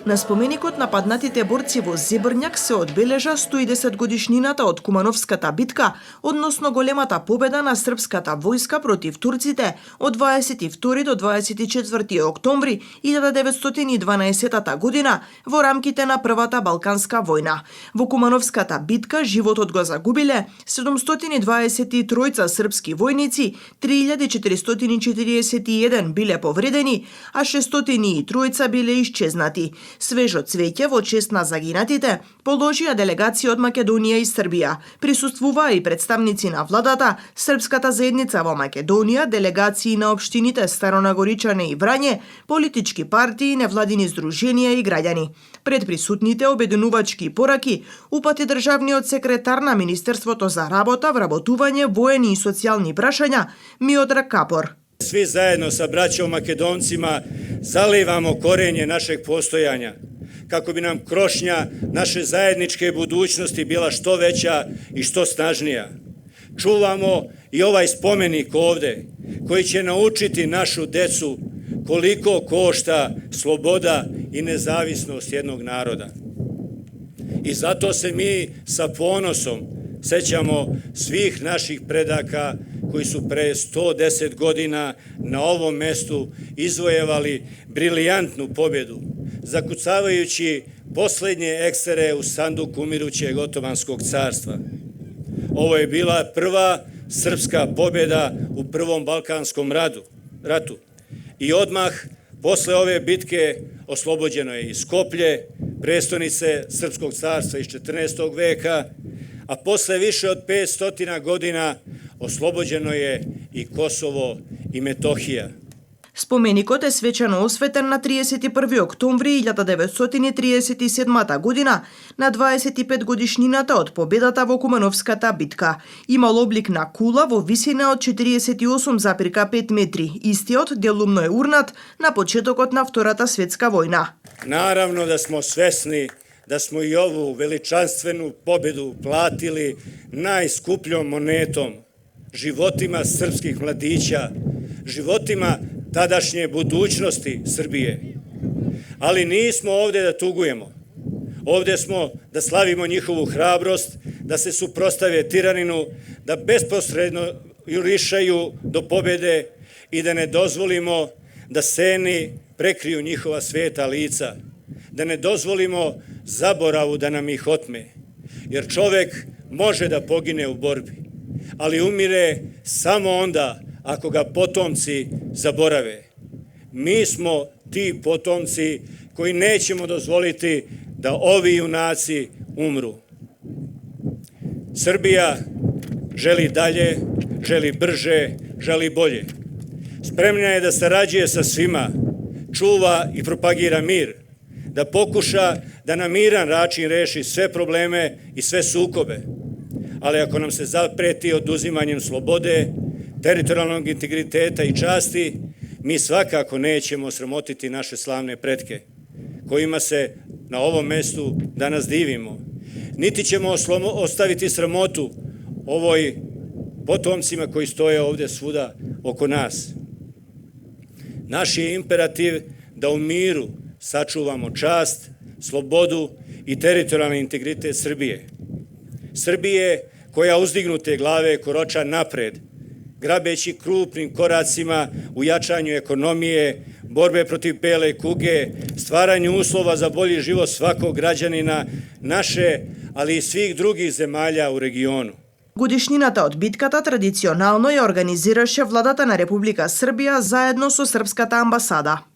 На споменикот на паднатите борци во Зебрњак се одбележа 110 годишнината од Кумановската битка, односно големата победа на српската војска против турците од 22 до 24 октомври 1912 година во рамките на Првата Балканска војна. Во Кумановската битка животот го загубиле 723 српски војници, 3441 биле повредени, а 603 биле исчезнати. Свежо цвеќе во чест на загинатите положија делегација од Македонија и Србија. Присуствуваа и представници на владата, српската заедница во Македонија, делегации на општините Старонагоричане и Врање, политички партии, невладини здруженија и граѓани. Пред присутните обединувачки пораки упати државниот секретар на Министерството за работа, вработување, воени и социјални прашања Миодраг Капор. Svi zajedno sa braćom Makedoncima zalivamo korenje našeg postojanja kako bi nam krošnja naše zajedničke budućnosti bila što veća i što snažnija. Čuvamo i ovaj spomenik ovde koji će naučiti našu decu koliko košta sloboda i nezavisnost jednog naroda. I zato se mi sa ponosom sećamo svih naših predaka koji su pre 110 godina na ovom mestu izvojevali briljantnu pobjedu, zakucavajući poslednje eksere u sanduk umirućeg Otomanskog carstva. Ovo je bila prva srpska pobjeda u Prvom Balkanskom ratu. I odmah posle ove bitke oslobođeno je i Skoplje, prestonice Srpskog carstva iz 14. veka, a posle više od 500 godina oslobođeno je i Kosovo i Metohija. Споменикот е свечено осветен на 31 октомври 1937 година, на 25 годишнината од победата во Кумановската битка. Имал облик на кула во висина од 48,5 метри. Истиот делумно е урнат на почетокот на Втората светска војна. Naravno da smo svesni da smo i ovu veličanstvenu pobedu platili najskupljom monetom, životima srpskih mladića, životima tadašnje budućnosti Srbije. Ali nismo ovde da tugujemo. Ovde smo da slavimo njihovu hrabrost, da se suprostave tiraninu, da besposredno jurišaju do pobede i da ne dozvolimo da seni prekriju njihova sveta lica, da ne dozvolimo zaboravu da nam ih otme. Jer čovek može da pogine u borbi, ali umire samo onda ako ga potomci zaborave. Mi smo ti potomci koji nećemo dozvoliti da ovi junaci umru. Srbija želi dalje, želi brže, želi bolje. Spremna je da sarađuje sa svima, čuva i propagira mir, da pokuša da na miran način reši sve probleme i sve sukobe. Ali ako nam se zapreti oduzimanjem slobode, teritorijalnog integriteta i časti, mi svakako nećemo sramotiti naše slavne pretke, kojima se na ovom mestu danas divimo. Niti ćemo ostaviti sramotu ovoj potomcima koji stoje ovde svuda oko nas. Naš je imperativ da u miru sačuvamo čast, slobodu i teritorijalni integritet Srbije. Srbije koja uzdignute glave koroča napred, grabeći krupnim koracima u jačanju ekonomije, borbe protiv bele kuge, stvaranju uslova za bolji život svakog građanina naše, ali i svih drugih zemalja u regionu. Годишнината од битката традиционално ја организираше владата на Република Србија заедно со Српската амбасада.